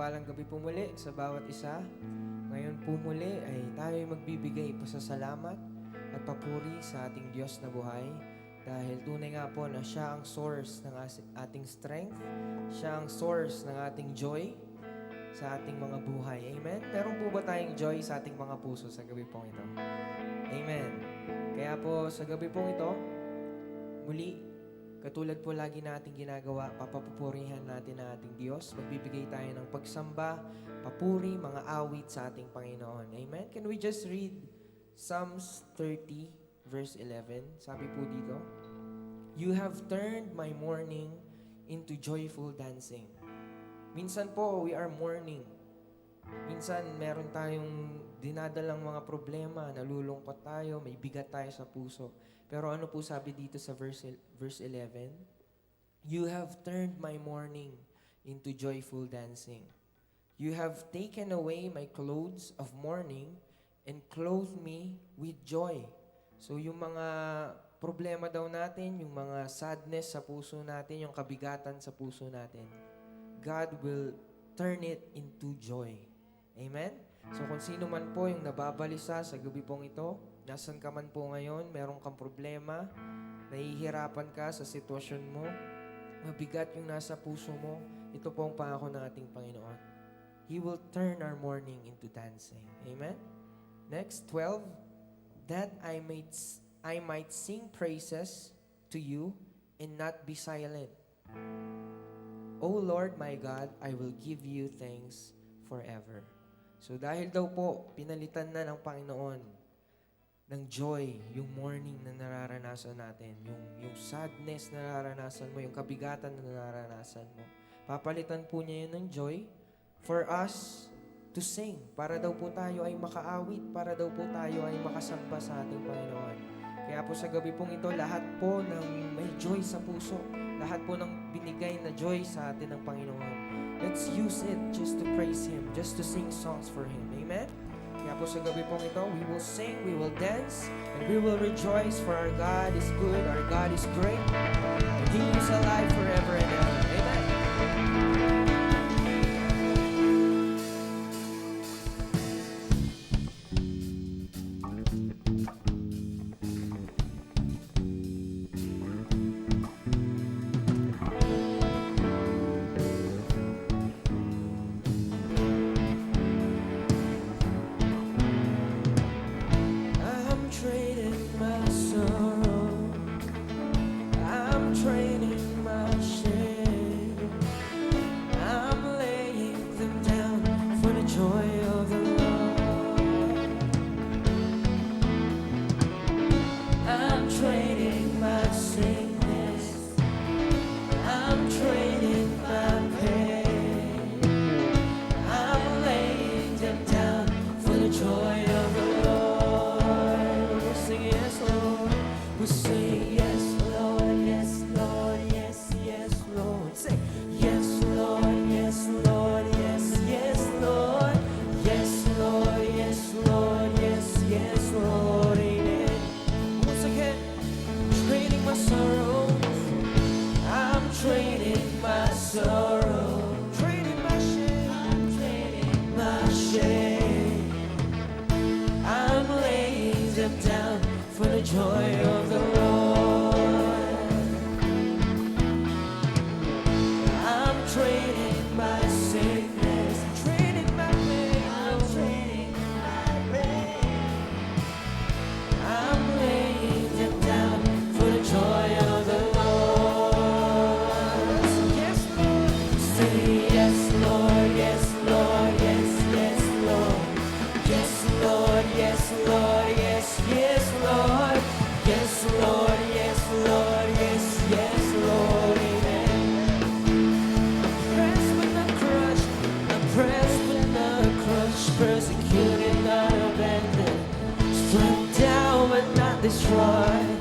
mapagpalang gabi po muli sa bawat isa. Ngayon po muli ay tayo magbibigay pasasalamat at papuri sa ating Diyos na buhay. Dahil tunay nga po na Siya ang source ng ating strength. Siya ang source ng ating joy sa ating mga buhay. Amen? Meron po ba tayong joy sa ating mga puso sa gabi pong ito? Amen. Kaya po sa gabi pong ito, muli, katulad po lagi nating ginagawa, papapupurihan natin ang ating Diyos. Magbibigay tayo ng pagsamba, papuri, mga awit sa ating Panginoon. Amen? Can we just read Psalms 30, verse 11? Sabi po dito, "You have turned my mourning into joyful dancing." Minsan po, we are mourning. Minsan, meron tayong dinadalang mga problema, nalulungkot tayo, may bigat tayo sa puso. Pero ano po sabi dito sa verse 11? "You have turned my mourning into joyful dancing. You have taken away my clothes of mourning and clothed me with joy." So yung mga problema daw natin, yung mga sadness sa puso natin, yung kabigatan sa puso natin, God will turn it into joy. Amen? So kung sino man po yung nababalisa sa gabi pong ito, nasan ka man po ngayon, meron kang problema, nahihirapan ka sa sitwasyon mo, mabigat yung nasa puso mo, ito po ang pangako ng ating Panginoon. He will turn our mourning into dancing. Amen? Next, 12, "That I might sing praises to you and not be silent. O Lord my God, I will give you thanks forever." So dahil daw po, pinalitan na ng Panginoon ng joy, yung mourning na nararanasan natin, yung sadness na nararanasan mo, yung kabigatan na nararanasan mo. Papalitan po niya yun ng joy for us to sing. Para daw po tayo ay makaawit, para daw po tayo ay makasamba sa ating Panginoon. Kaya po sa gabi pong ito, lahat po ng may joy sa puso, lahat po ng binigay na joy sa atin ng Panginoon, let's use it just to praise Him, just to sing songs for Him. Amen? Kaya po sa gabi pong ito, we will sing, we will dance, and we will rejoice, for our God is good, our God is great, and He is alive forever and ever. Amen? I'm trading my sorrow, I'm trading my shame, I'm laying them down for the joy of the Lord. I'm trading my sickness, I'm trading my pain, I'm laying them down for the joy of the Lord. We'll sing yes, Lord. We'll sing yes, Lord, yes, Lord, yes, yes, Lord. Say yes, Lord, yes, Lord, yes, yes, Lord. Yes, Lord, yes, Lord, yes, yes, Lord. Amen. Once again, trading my sorrows, I'm trading my sorrow, trading my shame, I'm trading my shame, I'm laying them down for the joy of the Lord. I'm trading my sickness, trading my pain, I'm trading my pain, I'm laying them down for the joy of the Lord. So yes, Lord. Say yes, Lord, yes, Lord, yes, yes, Lord. Yes, Lord, yes, Lord, yes, yes, Lord. Yes, Lord, yes, Lord, yes, yes, Lord. Amen. Pressed but not crushed, I'm pressed but not crushed, persecuted, not abandoned, struck down but not destroyed.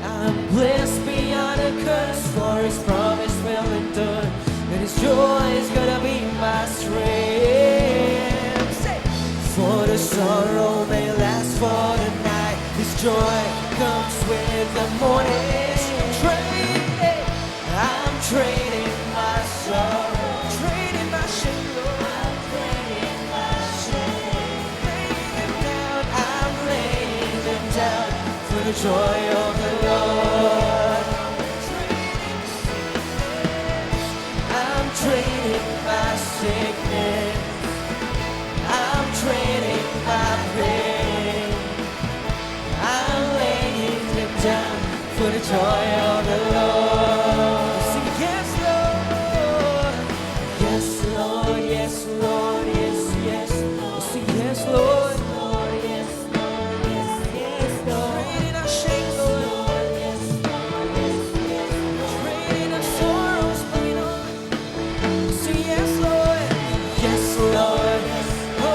I'm blessed beyond a curse, for His promise will endure, and His joy is gonna be my strength. Say, for the sorrow may last for the night, His joy comes with the morning. I'm trading my sorrow, trading my shame, Lord. the joy of the Lord. I'm trading my sickness, I'm trading my pain, I'm laying them down for the joy of the Lord. Sing yes, Lord. Yes, Lord, yes, Lord, yes, yes. Sing yes, Lord. Trading our shame, Lord. Trading our sorrows, bring it on. Sing yes, Lord. Yes, Lord. Oh,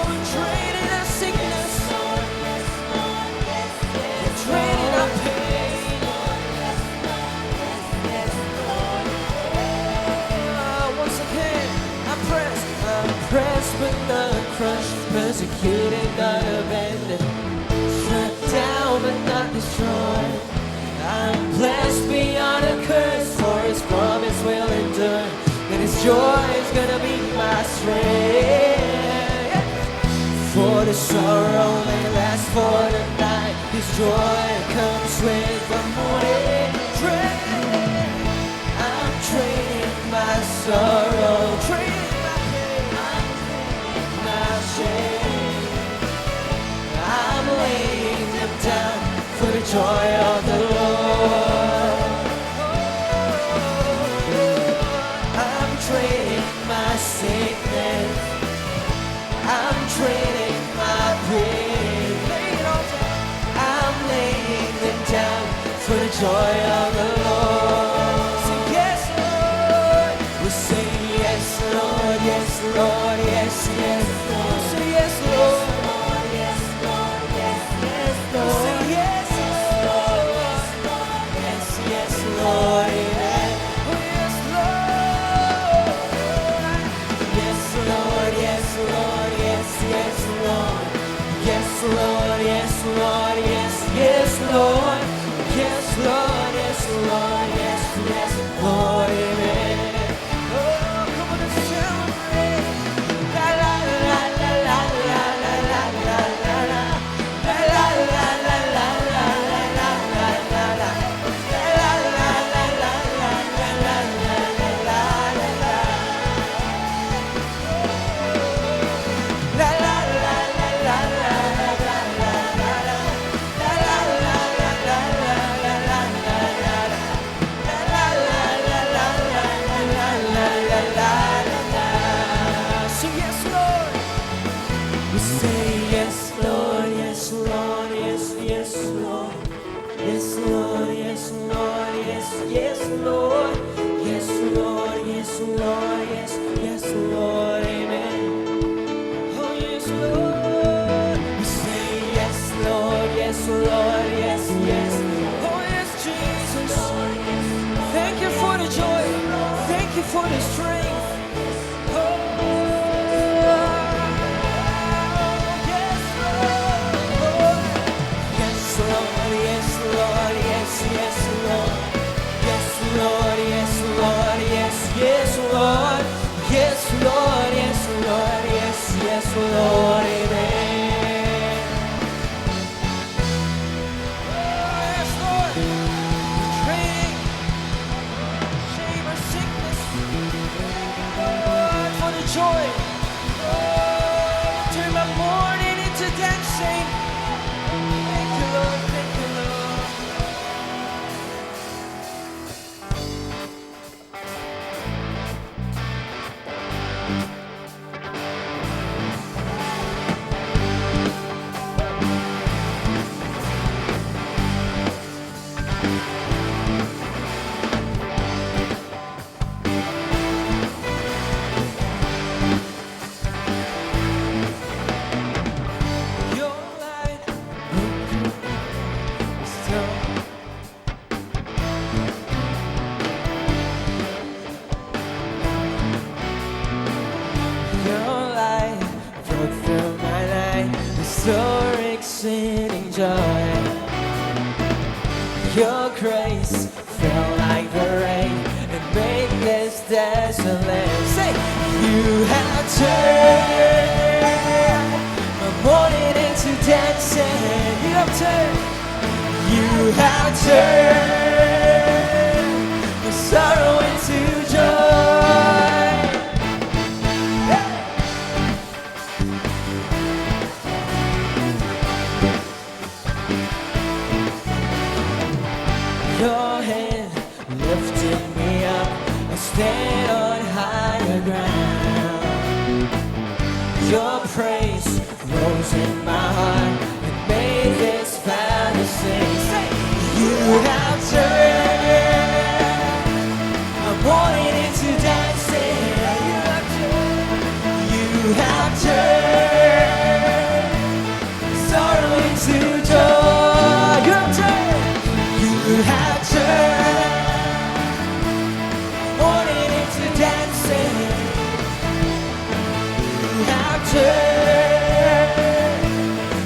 we're trading our sickness. We're trading our pain. Once again, I'm pressed but not crushed, persecuted, not abandoned, struck down but not destroyed. I'm blessed beyond a curse, for His promise will endure, and His joy is gonna be my strength. For the sorrow may last for the night, His joy comes with the morning. I'm trading my sorrow, trading my pain, my shame. I'm laying them down for the joy of the Lord. I'm trading my sickness, I'm trading my pain, I'm laying them down for the joy of the Lord. Say yes, Lord. We say yes, Lord, yes, Lord, yes, yes, Lord. Say yes, Lord. Yes, Lord, yes, yes, Lord. Say yes, Lord. Yes, yes, Lord. Amen. Oh, yes, Lord. Yes, Lord, yes, Lord, yes, yes, Lord. Yes, Lord, yes, Lord, yes, yes, Lord. Yes, Lord, yes, Lord, yes, yes, Lord, amen. Oh, come on and celebrate. La la la la la la la la la la la. La la la la la la la la la la la. La la la la la la la la la la la. La la la la la la la la la la. La la la la la la la la la la. La la la la la la la la la la. Sing yes, Lord. We say yes, Lord, yes, Lord, yes, yes, Lord. Yes, Lord, yes, Lord, yes, yes, Lord. Yes, Lord, yes, Lord, yes, yes, Lord, amen. Oh, yes, Lord. We say yes, Lord, yes, Lord, yes, yes. Oh, yes, Jesus. Thank you for the joy. Thank you for the strength. Oh, yes, Lord. Yes, Lord, yes, Lord, yes, yes, Lord. Yes, Lord, yes, Lord, yes, yes, Lord. Yes, Lord, yes, Lord, yes, yes, Lord, amen. Oh, yes, Lord. Trading shame or sickness, Lord, for the joy. Oh, turn my mourning into dancing. Thank you, Lord, thank you, Lord. Your light is still. Your light broke through my night, restore exceeding joy. Your grace fell like the rain and made this desolate. Say, you have turned my mourning into dancing. You have turned have turned my sorrow into joy. Your hand lifted me up, I stand on higher ground. Your praise rose in my heart and made this vow to sing. You have turned my mourning into dancing. You have turned sorrow into joy. You have turned. You have turned mourning into dancing. You have turned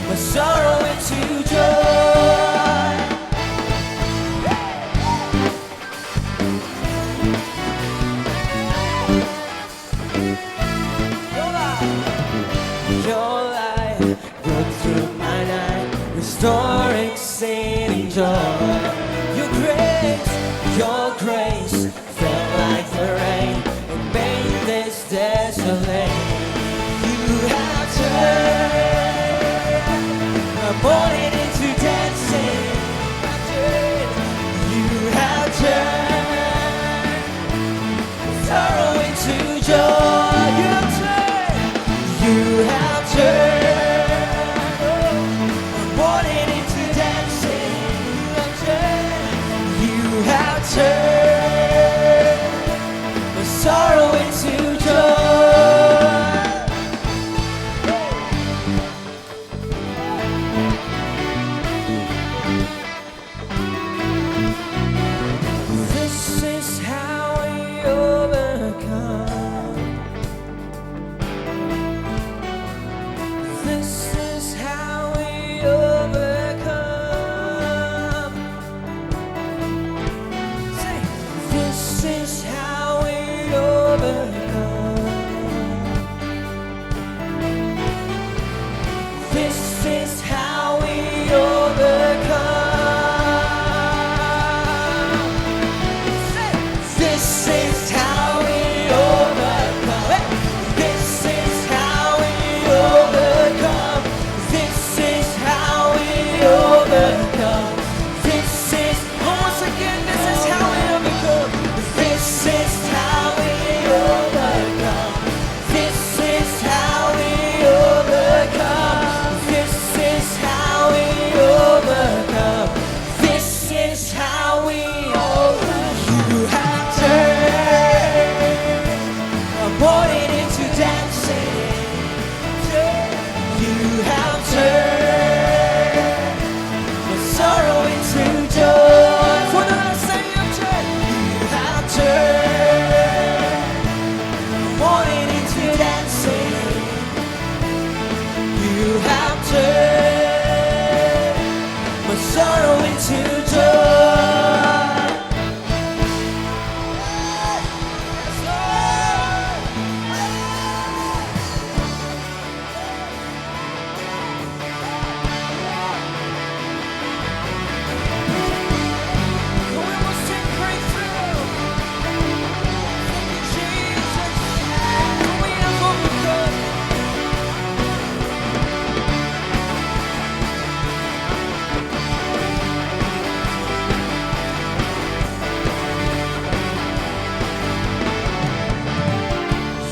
my sorrow into joy. Your light broke through my night, restoring saving joy. Your grace fell like the rain and made this desolate. You have turned my mourning into dancing. You have turned sorrow into joy. You have turned. You have turned my mourning into dancing. You have turned my sorrow into joy. This is how we overcome. This is how we overcome. Say, this is how we overcome. This is how we overcome. Say, this is how we overcome. This is how we overcome. This is how we overcome. This is, once again, this is how we overcome. This is how we overcome. This is how we overcome. This is how we overcome. This is how we overcome. You have turned my mourning into dancing. You have turned my sorrow into joy. For the last time you have turned my mourning into dancing. You have turned my sorrow into joy.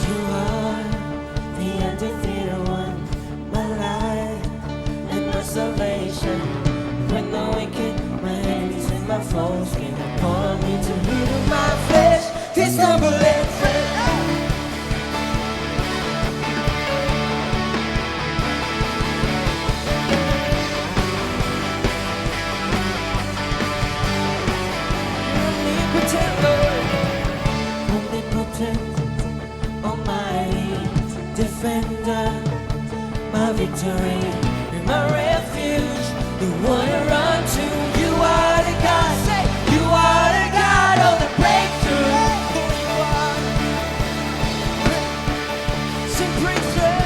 You are the undefeated one, my life and my salvation. When the wicked, my enemies and my foes came upon me to eat of my flesh, they stumble and fell. Omnipotent Lord, omnipotent, almighty, defender, my victory, you're my refuge, the one I run to. You are the God, say, you are the God of the breakthrough. You are, sing breakthrough,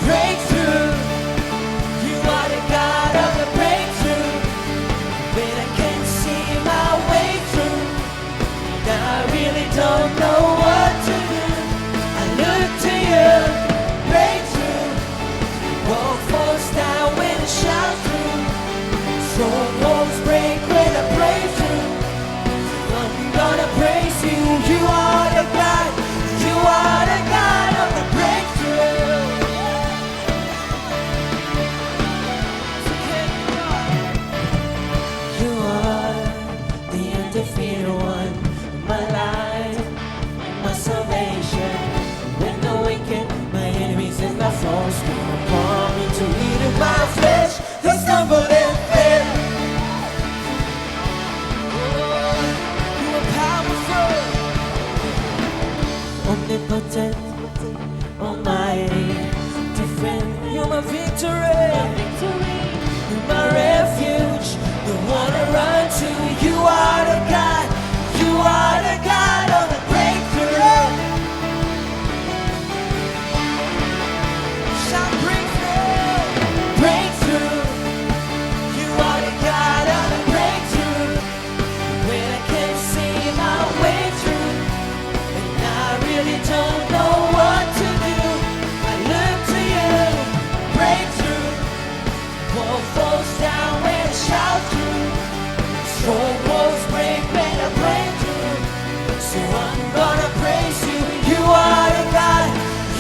breakthrough. You are the God of the breakthrough.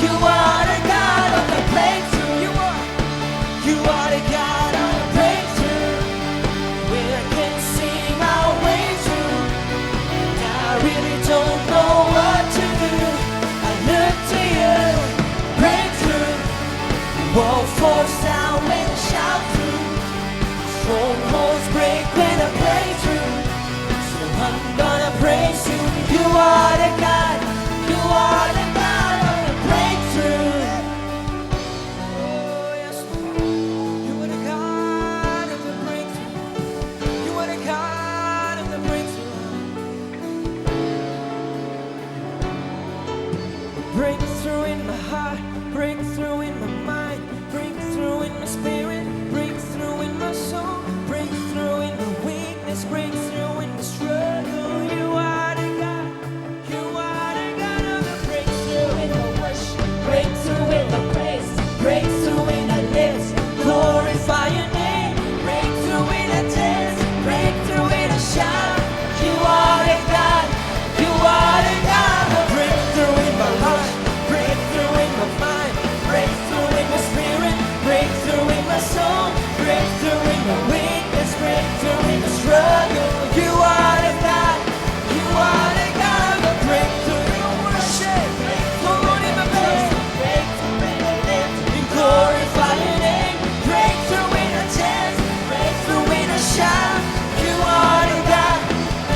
You are the God of the breakthrough. You are the God of the breakthrough. When I can't see my way through, I really don't know what to do. I look to you, breakthrough. Wall falls down when I shout through. Strongholds break when I pray through. So I'm gonna praise you. You are the God. You are the God of the breakthrough. Oh yes, Lord. You are the God of the breakthrough. You are the God of the breakthrough. Breakthrough in my heart, breakthrough in my mind, breakthrough in my spirit, breakthrough in my soul, breakthrough in my weakness, breakthrough in the struggle. You are the God, you are the God of the breakthrough in the worship, breakthrough in the praise, breakthrough in the lips, glorify your name, breakthrough in the dance, breakthrough in the shout. You are the God, you are the God of breakthrough in my heart, breakthrough in my mind, breakthrough in my spirit, breakthrough in my soul, breakthrough in my weakness, breakthrough in the struggle. You are the God, you are the God of breakthrough in my worship, breakthrough in my praise, breakthrough in the lips, and glorify your name, breakthrough in the dance, breakthrough in the shout. You are the God,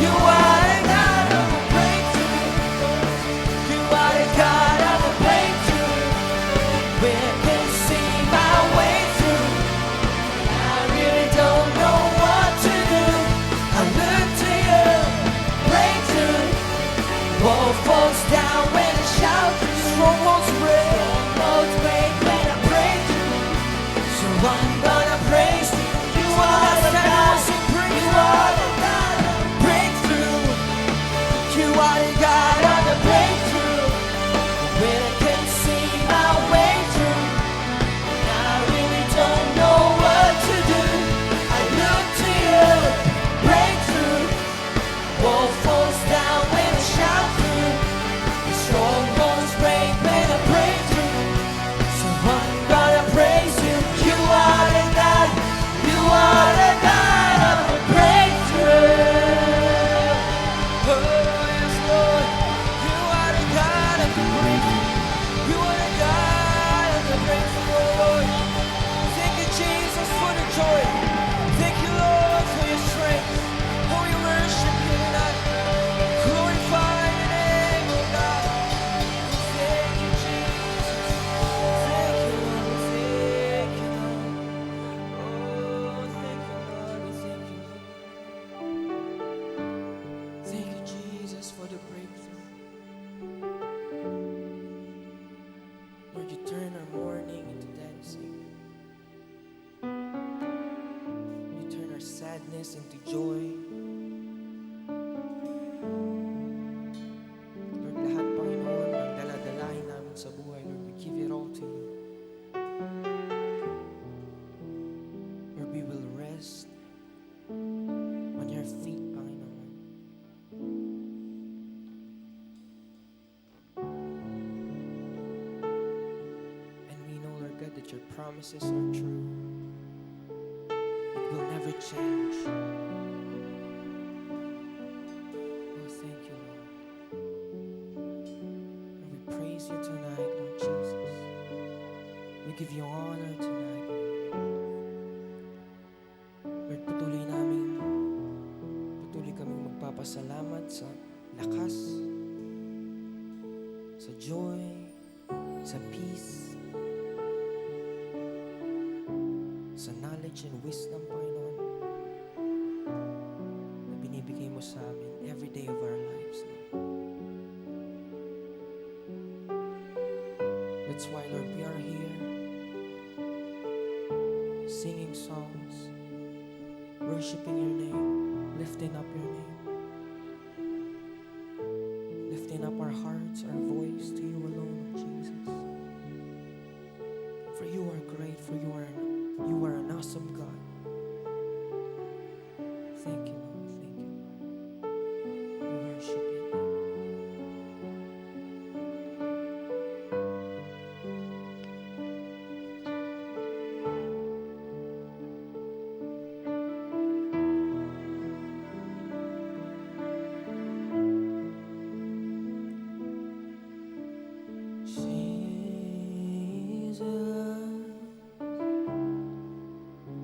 you are the God of the breakthrough. You are the God of the breakthrough. When I can't see my way through, I really don't know what to do. I look to you, breakthrough. Wall falls down when I shout. Strongholds break when I break through. So I'm gonna praise you. You are the God, you are the God of the breakthrough. You are the God of the breakthrough. When I can't see my way through, I really don't know what to do. I look to you, breakthrough. Wall falls down when I shout through. The strongholds break when I break through. So I'm gonna praise you. You are the God, you are the God of the breakthrough. Oh yes, Lord, you are the God of the breakthrough. You are the God of the breakthrough. Thank you, Jesus, for the joy. Thank you, Lord, for your strength. Oh, we worship you tonight. Glorify your name, oh God. Thank you, Jesus. Thank you, Lord. Thank you, Lord. Oh, thank you, Lord. We thank you, Lord. Thank you, Jesus, for the breakthrough. Lord, you turn our mourning into dancing. You turn our sadness into joy. Lord, lahat, Panginoon, ng daladalahin namin sa buhay, Lord, we give it all to you. Lord, we will rest on your feet, Panginoon. And we know, Lord God, that your promises are true. It will never change. Oh, thank you, Lord. And we praise you tonight, Lord Jesus. We give you honor tonight. Lord, patuloy kaming magpapasalamat sa lakas, sa joy, sa peace, sa knowledge and wisdom, Panginoon, na binibigay mo sa amin every day of our lives, Lord. That's why, Lord, we are here singing songs, worshiping your name, lifting up your name, lifting up our hearts, our voice to you alone, Jesus. For you are great, for you are an awesome God. Thank you, Lord. Thank you, Lord. We worship you.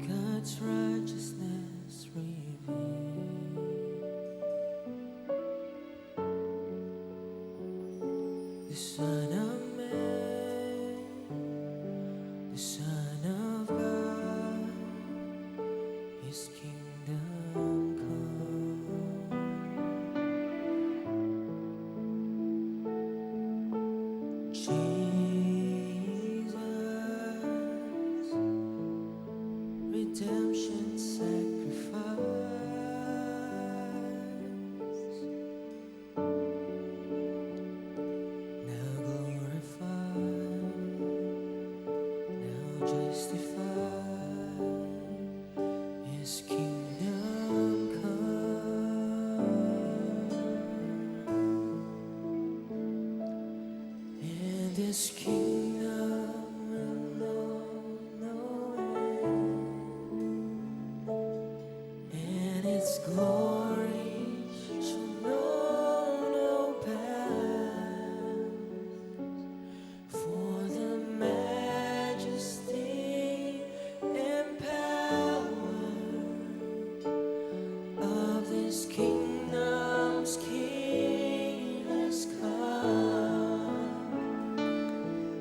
God's righteousness revealed. The Son of Man, the Son of God, His kingdom come. Jesus, redemption sacrifice, now glorified, now justified, His kingdom come, and His kingdom will know no end, and its glory shall know no bounds. For the majesty and power of this kingdom's King has come,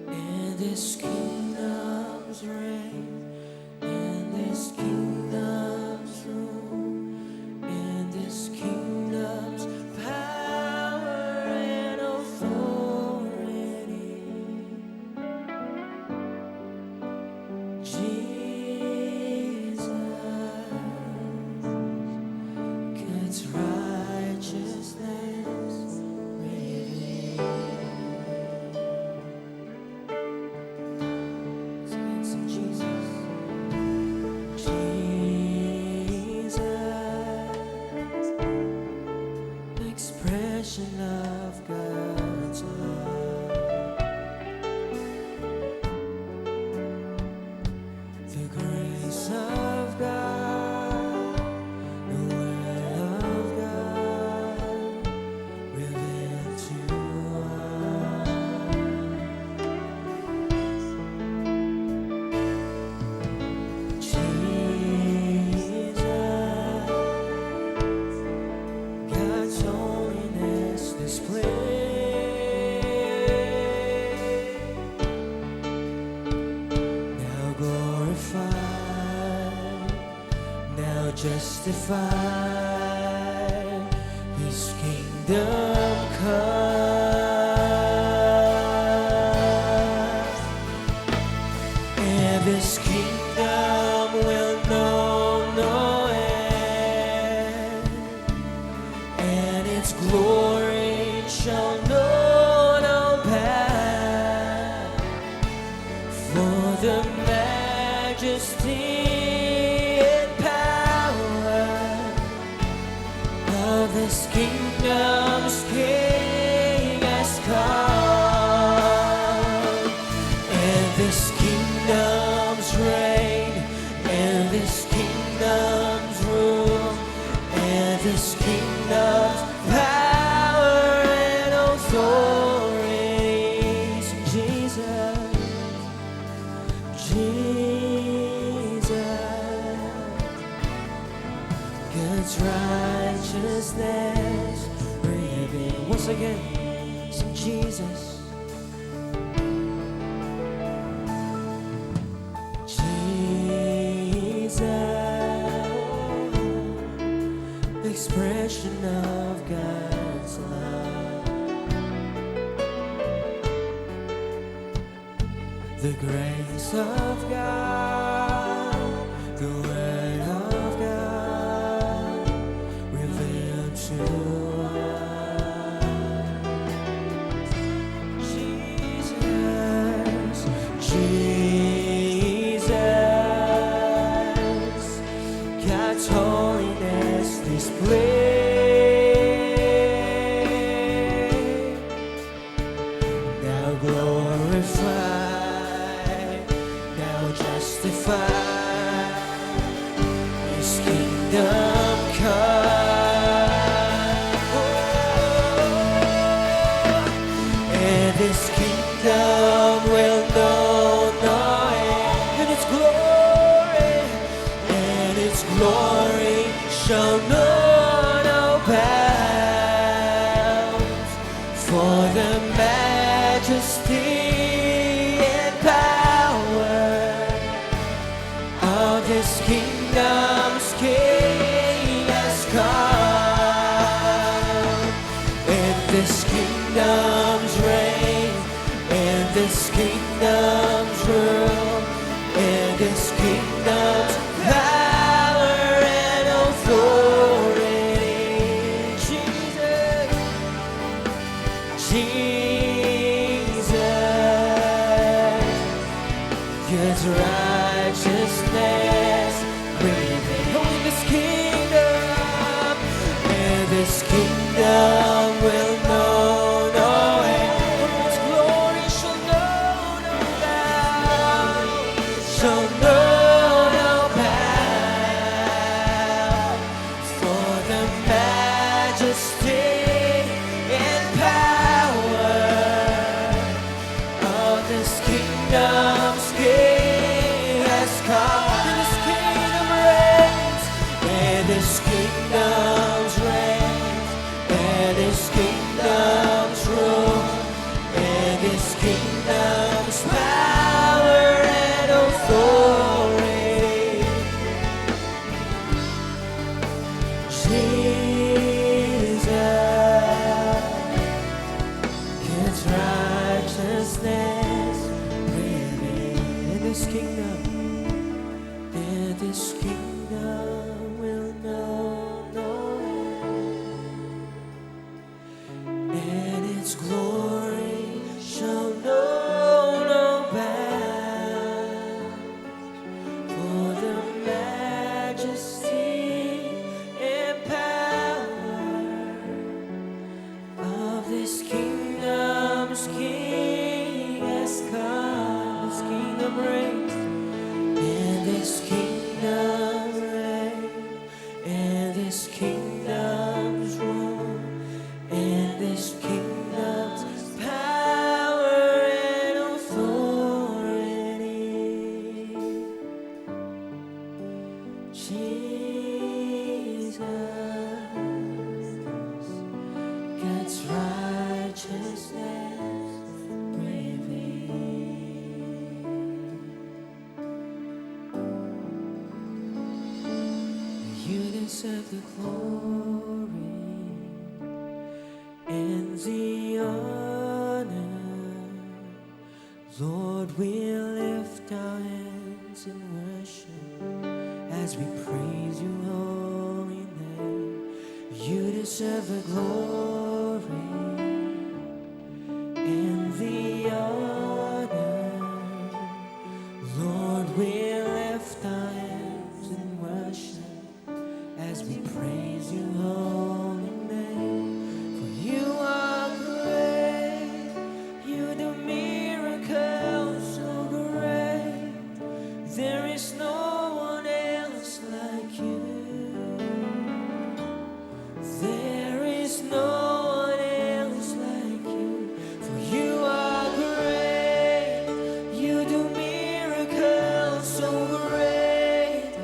and this kingdom's reign, and this kingdom's rule, and this kingdom's power and authority. Jesus, God's righteousness revealed. Sing Jesus. Jesus, the expression of God's love, the grace of God, the word of God revealed to us. Jesus, God's holiness displayed, now glorified, now justified, His kingdom come, and this kingdom will know no end, and its glory shall know no bound. For the majesty and power of this kingdom's King has come, and this kingdom's reign, and this kingdom's rule, and this kingdom's power and authorities. Jesus, God's righteousness revealed. Once again, sing Jesus. Jesus, expression of God's love, the grace of God, the word of God revealed to us. Jesus, Jesus, God's holiness displayed, now glorified, now justified, kingdom's rule, and this kingdom's power and authority. Jesus, Jesus, God's righteousness, breathing on this kingdom, and this kingdom will know no end. Its glory shall know no bound, shall know no bound. For the majesty and power of this kingdom's King has come. And this kingdom reigns, and this kingdom's reigns, and this kingdom's rule, and this kingdom's power and authority. Jesus, God's righteousness, breathing in this kingdom, and this kingdom will know no end, and its glory shall know no bounds. For the majesty and power of this kingdom's King has come. This kingdom reigns, and this kingdom reigns, and this kingdom's rule, and this kingdom's power and authority. Jesus, God's righteousness, you deserve the glory and the honor. Lord, we lift our hands in worship as we praise your holy name. You deserve the glory and the honor. Lord, we lift our hands in worship as we praise your holy name. For you are great, you do miracles so great. There is no one else like you. There is no one else like you. For you are great, you do miracles so great.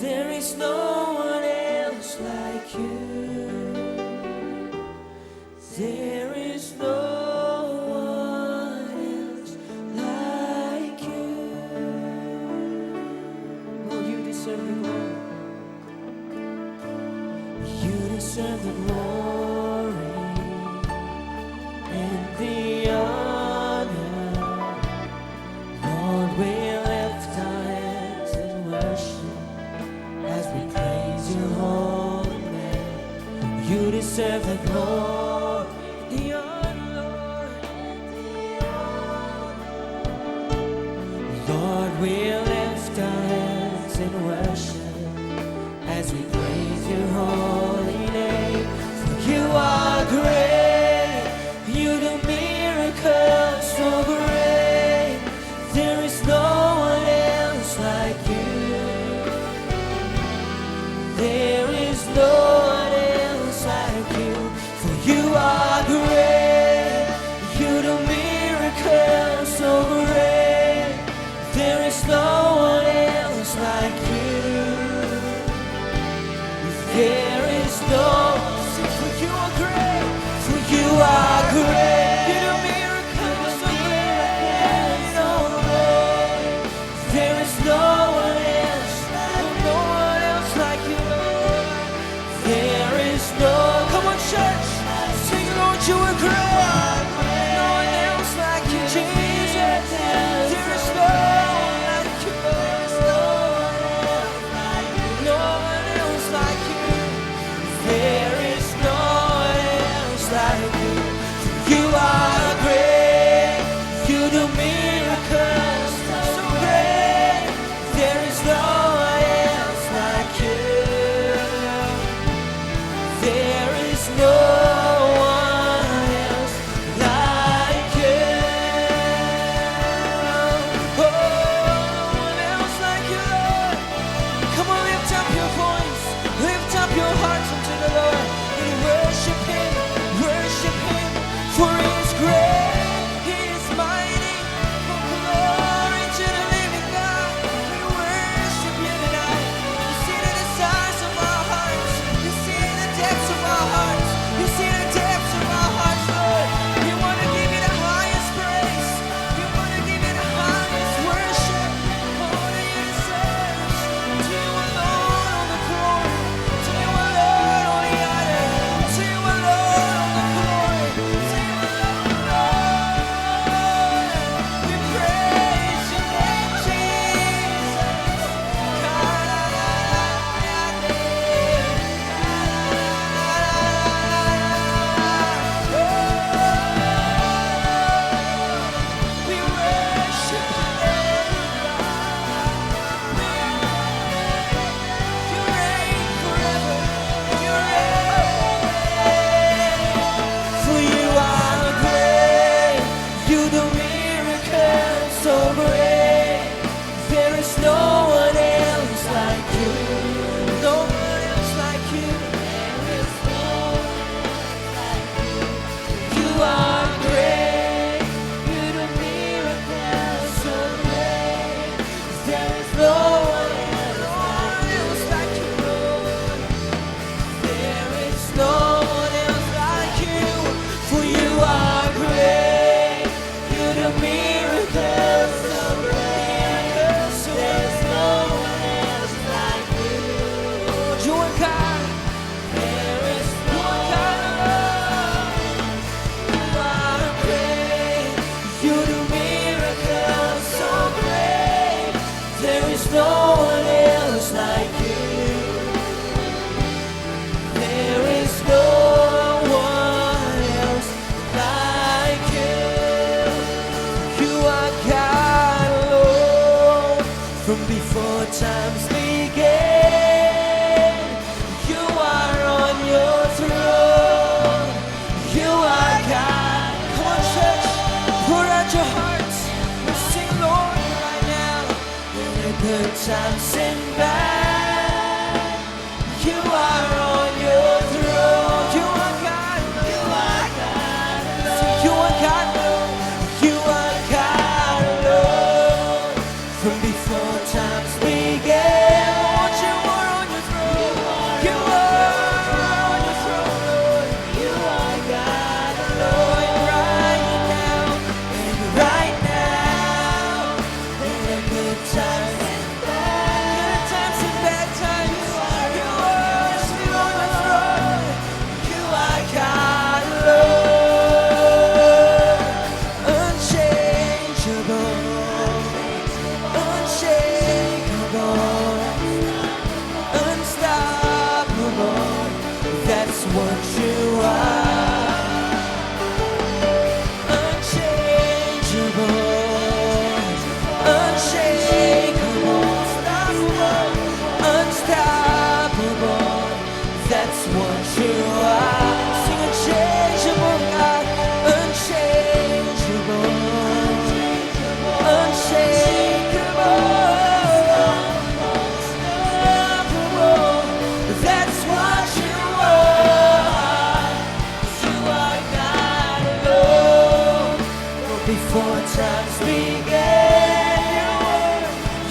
There is no one else like you. There is no one else like you. Oh, you deserve the glory. You deserve the glory and the honor. Lord, we lift our hands in worship as we praise your holy name. You deserve the glory, the honor, Lord, we lift our hands in worship as we praise your holy name. For you are great, you do miracles so great. There is no one else like you. There is no one else like you. For you are great, you do miracles so great. There is no from before times began. You are on your throne. You are God. Come on, church, pour out your hearts and sing, Lord, right now. In the good times and bad, you are on your throne. You are God. You are God. You are God. You are God alone. From before times began, Lord, you are on your throne. You are on your throne, Lord. You are God alone. Right now, and right now, in the good times and bad times, you are still on your throne. You are God alone. Unchangeable, unshakable, unstoppable. That's what you are. Unchangeable, unshakable, unstoppable. That's what you are. Sing unchangeable, God, unchangeable, unshakable, unstoppable. That's what you are. You are God alone. Before times began,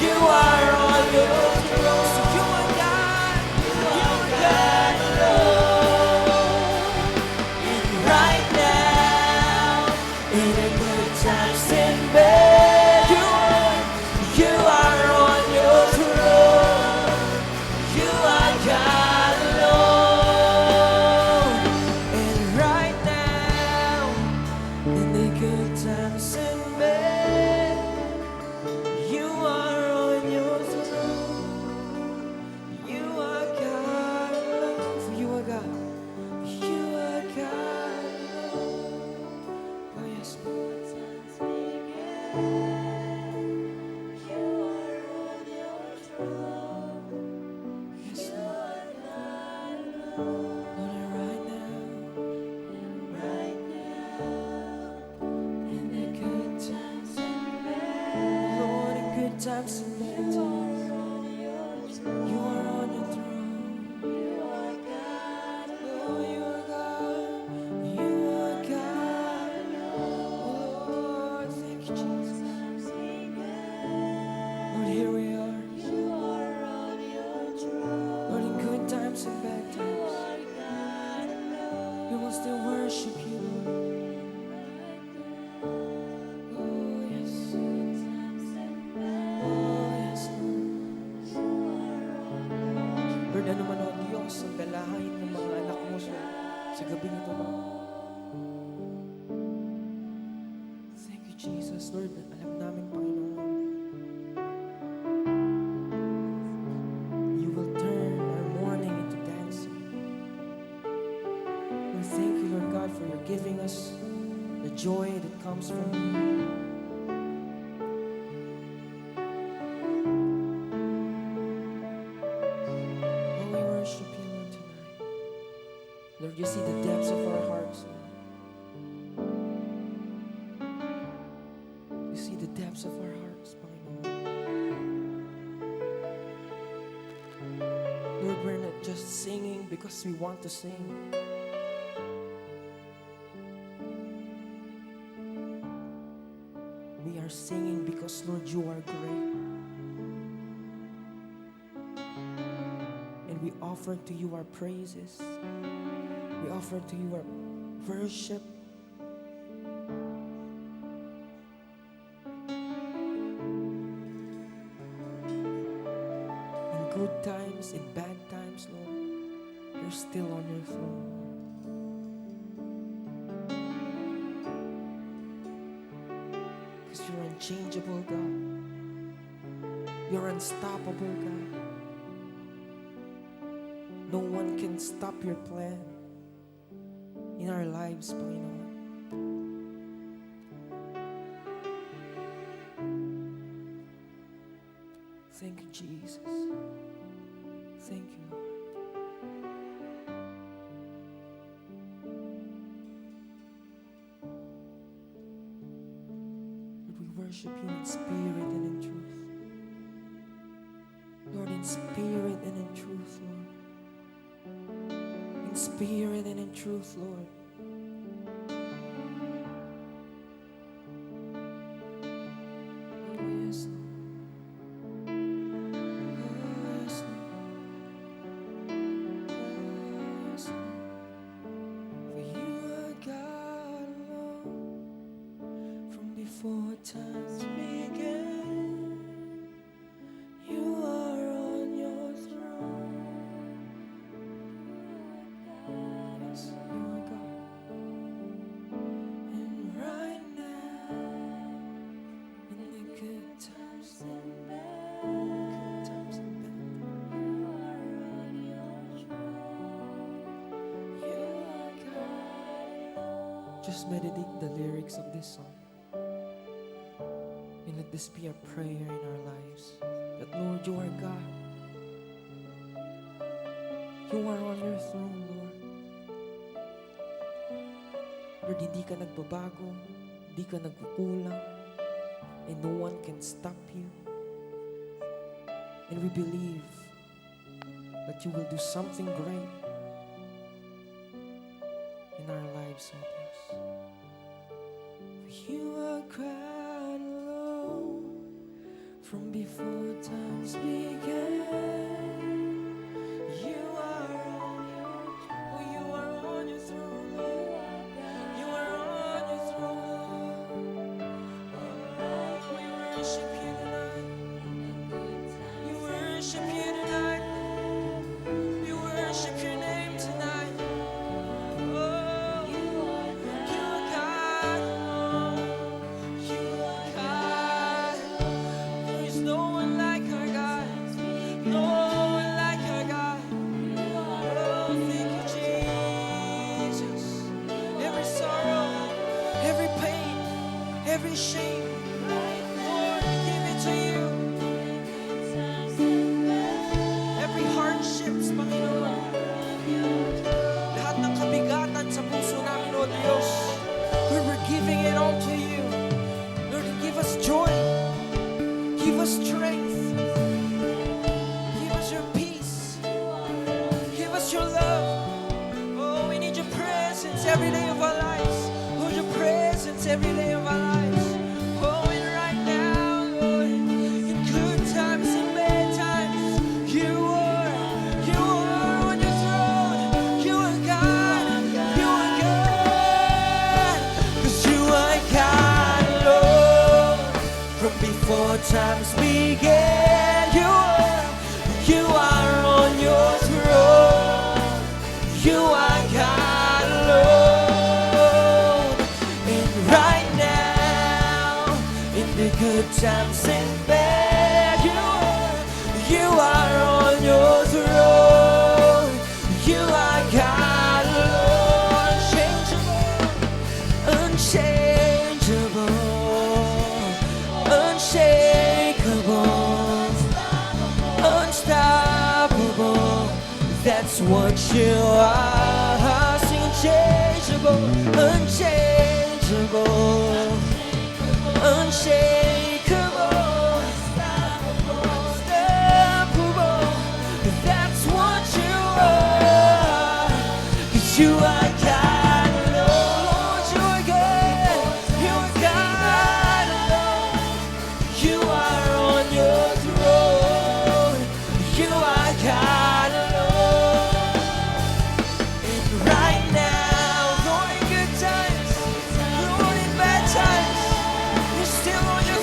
you are on your throne. So you are God. You are God alone. And right now, in the good times and bad, you are on your throne. You are God alone. And right now, in the good times and bad, you are on your throne. You are God alone. For you are God. You are God alone. Oh yes, Lord. Yes, Lord. Lord, right now, in the good times and bad, Lord, in good times and bad times, you are on your throne. You are God. Oh, you are God. You are God. Oh, Lord, thank you, Jesus. Lord, here we are. Lord, in good times and bad times, we will still worship you, Lord. Oh, yes. Oh, yes, Lord. Lord, ano man o Diyos ang dalahin ng mga anak mo sa gabi nito, Lord. Thank you, Jesus. Lord, alam namin, Panginoon, you will turn our mourning into dancing. We thank you, Lord God, for your giving us the joy that comes from you. Oh, we worship you, Lord, tonight. Lord, you see the depths of our hearts, Lord. You see the depths of our hearts, Panginoon. Lord, we're not just singing because we want to sing. We are singing because, Lord, you are great. And we offer to you our praises. We offer to you our worship. In good times, in bad times, Lord, you're still on your throne. Because you're unchangeable, God. You're unstoppable, God. No one can stop your plan in our lives, Panginoon. Thank you, Jesus. Thank you, Lord. Lord, we worship you in spirit and in truth. Lord, in spirit and in truth, Lord. In spirit and in truth, Lord. Oh, yes, Lord. Before times began, you are on your throne. Yes, you are God. And right now, in the good times and bad, you are on your throne. You are God. Just meditate the lyrics of this song. And let this be a prayer in our lives. That Lord, you are God. You are on your throne, Lord. Lord, hindi ka nagbabago, hindi ka nagkukulang, and no one can stop you. And we believe that you will do something great in our lives, oh Dios. You are God alone from before times began. You are on your throne. Oh, you are on your throne, Lord. You are on your throne. Oh, we worship you tonight. We worship you tonight. We worship your name tonight. Oh, you are God alone. You are God. There is no one like our God. No one like our God. Oh, thank you, Jesus. Every sorrow, every pain, every shame, Lord, I give it to you. Every hardships, Panginoon. Lahat ng kabigatan sa puso namin, O Diyos. Lord, we're giving it all to you. Lord, give us joy. Give us strength. Give us your peace. Give us your love. Oh, we need your presence every day of our lives. Lord, your presence every day of our lives. Oh, and right now, Lord, in good times and bad times, you are on your throne. You are God. You are God. 'Cause you are God, Lord. From before times began, you are on your throne. You are God alone. And right now, in the good times and bad, you are on your throne. You are God alone. Unchangeable, unshakable, unstoppable. That's what you are. Sing unchangeable, unchangeable, unshakable, unstoppable. That's what you are. 'Cause you are God alone. You are God. You are God alone. You are on your throne. You are God alone. And right now, Lord, in good times, Lord, in bad times, you're still on your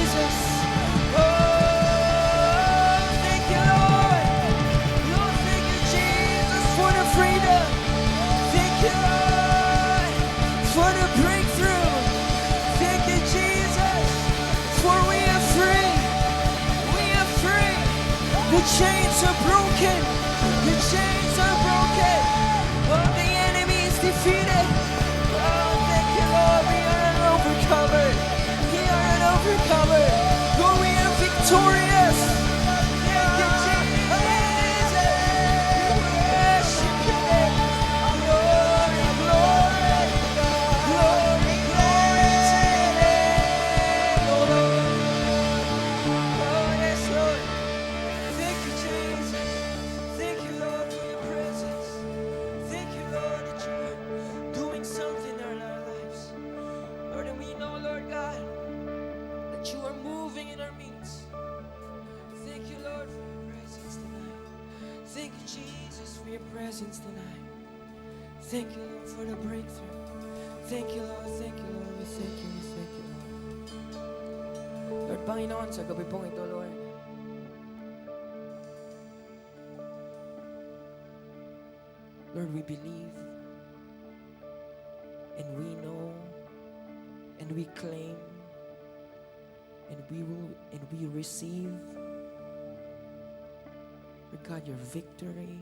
Jesus. Oh, thank you, Lord. Lord, thank you, Jesus, for the freedom. Thank you, Lord, for the breakthrough. Thank you, Jesus, for we are free. We are free. The chains are broken. The chains are broken. Oh, the enemy is defeated. Oh, thank you, Lord. We are an overcomer. We are an overcomer. Lord, we are victorious. Thank you, Jesus. We worship your name. Glory, glory, glory, glory to your name, oh Lord. Oh, yes, Lord. Thank you, Jesus. Thank you, Lord, for your presence. Thank you, Lord, that you're doing something in our lives. Lord, and we know, Lord God, that you are moving in our midst. Thank you, Lord, for your presence tonight. Thank you, Jesus, for your presence tonight. Thank you, Lord, for the breakthrough. Thank you, Lord. Thank you, Lord. We thank you. We thank you, Lord. Lord, Panginoon, sa gabi pong ito, Lord, Lord, we believe and we know and we claim and we receive, Lord God, your victory,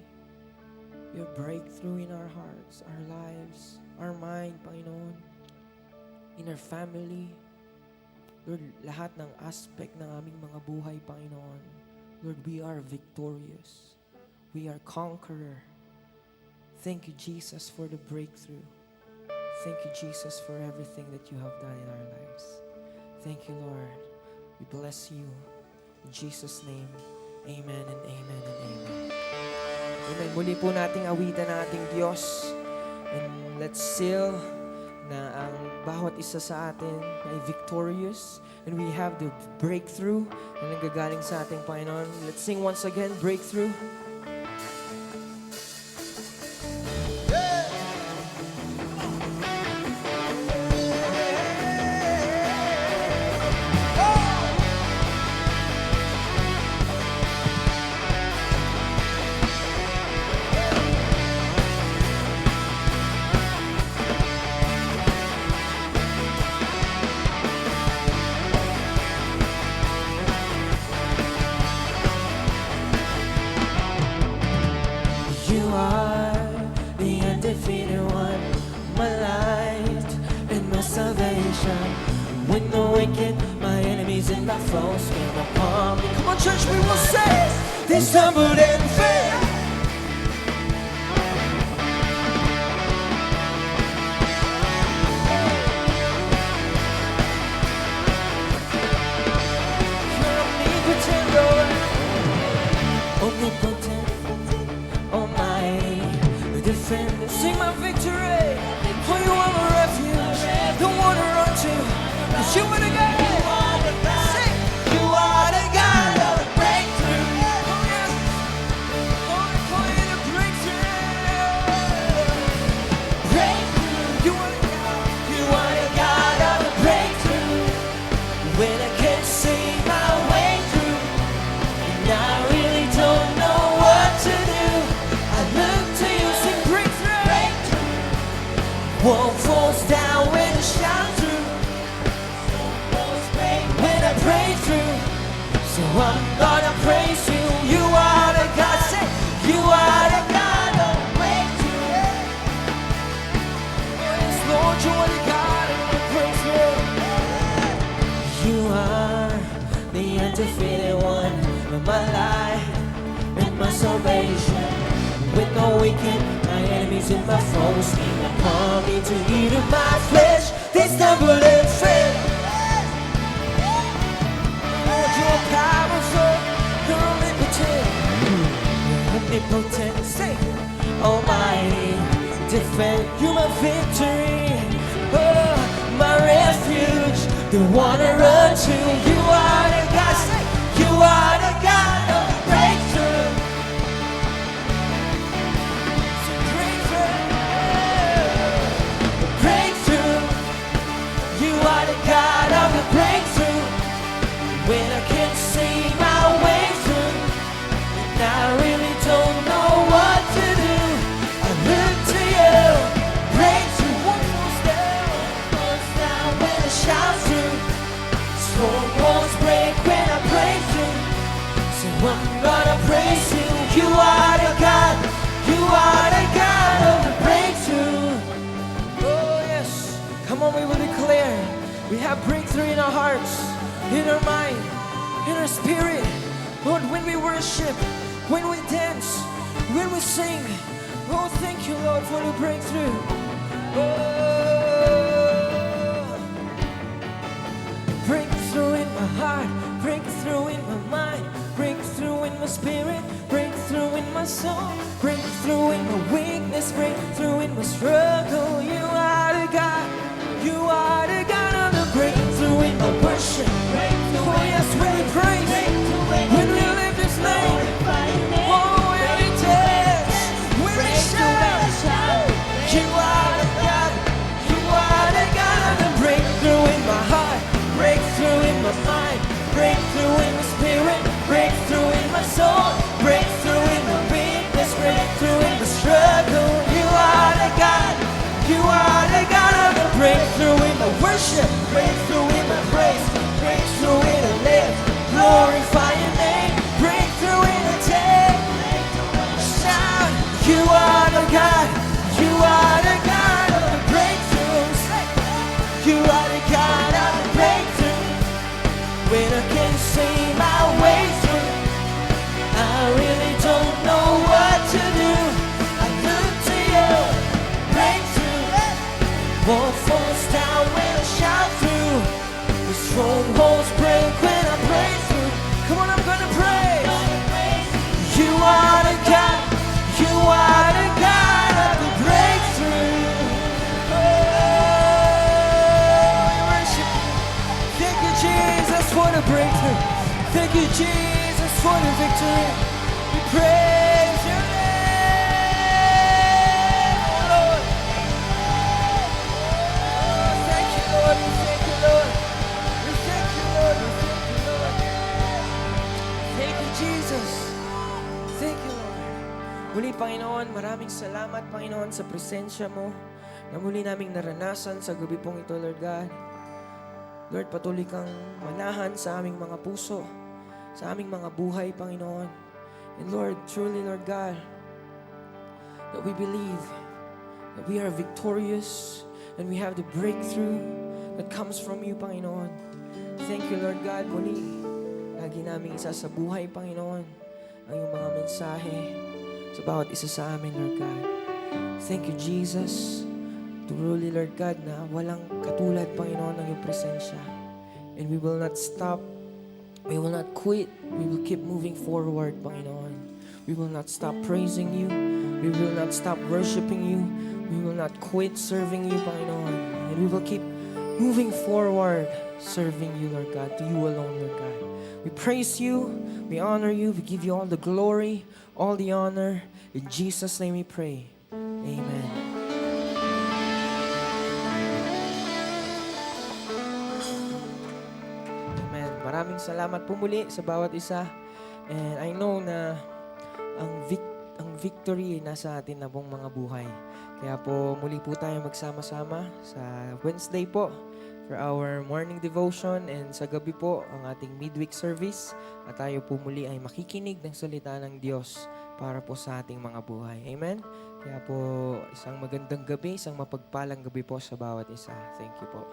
your breakthrough in our hearts, our lives, our mind, Panginoon, in our family. Lord, lahat ng aspect ng aming mga buhay, Panginoon. Lord, we are victorious. We are conqueror. Thank you, Jesus, for the breakthrough. Thank you, Jesus, for everything that you have done in our lives. Thank you, Lord. We bless you. In Jesus' name, amen and amen and amen. Amen. Muli po nating awitan ng ating Diyos. And let's seal na ang bawat isa sa atin ay victorious. And we have the breakthrough na nanggagaling sa ating Panginoon. Let's sing once again, breakthrough. You are the undefeated one, my light and my salvation. When the wicked, my enemies and my foes came upon me. Come on, church, we will say, they stumbled and fell. You're omnipotent, Lord, omnipotent. Defender, sing my victory, for you are my refuge, the one to run to, 'cause you are the God, sing, you are the God of the breakthrough, oh yes, Lord, I call you the breakthrough, breakthrough, you are the God of the breakthrough, when I can't see my way through, and I really don't know what to do, I look to you. Won't falls down when I shout through, when I pray through. So I'm gonna praise you. You are the God, say, you are the God of breakthrough. Yes, Lord, you are the God of breakthrough. You are the undefeated one of my life and my salvation. With no weekend, my enemies and my foes came upon me to eat of my flesh. They stumbled and fell. Lord, you're powerful, you're omnipotent. You're omnipotent, say, almighty, defend, you my victory. Oh, my refuge, the one I run to. You are the God, say, you are the God of breakthrough. Breakthrough, you are the God of the breakthrough. when I can't see my way through, and I really don't know what to do. I look to you, breakthrough, one falls down when I shout through. Strongholds break when I break through. So I'm gonna praise you. You are the God. You are the God of the breakthrough. Oh yes. Come on, we will declare. We have breakthrough in our hearts, in our mind, in our spirit. Lord, when we worship, when we dance, when we sing. Oh, thank you, Lord, for the breakthrough. Oh. Breakthrough in my heart, breakthrough in my mind, breakthrough in my spirit, breakthrough in my soul, breakthrough in my weakness, breakthrough in my struggle. You are the God, you are the God of the breakthrough in my worship. Oh yes, when we praise, when we lift His name, oh when we dance, when we shout, you are the God, you are the God of the breakthrough in my heart. Breakthrough in my mind, breakthrough in my spirit, breakthrough in my soul, breakthrough in my weakness, breakthrough in my struggle. You are the God, you are the God of the breakthrough in my worship, breakthrough in my praise, breakthrough in the live, glorify your name, breakthrough in the day. Shout, you are the God, you are the God of the breakthroughs, you are the God of the breakthrough. When I can't see my way through, I really don't know what to do. I look to you, breakthrough. Wall falls down when I shout through. The strongholds break when I pray through. Come on, I'm gonna praise. You are the God, you are the God of the breakthrough. Jesus for the breakthrough. Thank you, Jesus, for the victory. We praise your name, Lord. Oh, thank you, Lord. We thank you, Lord. We thank you, Lord. We thank you, Lord. Thank you, Jesus. Thank you, Lord. Muli, Panginoon, maraming salamat, Panginoon, sa presensya mo na muli naming naranasan sa gabi pong ito, Lord God. Lord, patuloy kang manahan sa aming mga puso, sa aming mga buhay, Panginoon. And Lord, truly, Lord God, that we believe that we are victorious and we have the breakthrough that comes from you, Panginoon. Thank you, Lord God, muli. Lagi namin isa sa buhay, Panginoon, ang iyong mga mensahe sa bawat isa sa amin, Lord God. Thank you, Jesus. Truly, Lord God, na walang katulad, Panginoon, ng iyong presensya. And we will not stop. We will not quit. We will keep moving forward, Panginoon. We will not stop praising you. We will not stop worshiping you. We will not quit serving you, Panginoon. And we will keep moving forward, serving you, Lord God, to you alone, Lord God. We praise you. We honor you. We give you all the glory, all the honor. In Jesus' name we pray. Amen. Maraming salamat po muli sa bawat isa. And I know na ang victory ay nasa atin na pong mga buhay. Kaya po muli po tayo magsama-sama sa Wednesday po for our morning devotion, and sa gabi po ang ating midweek service. At tayo po muli ay makikinig ng salita ng Diyos para po sa ating mga buhay. Amen? Kaya po isang magandang gabi, isang mapagpalang gabi po sa bawat isa. Thank you po.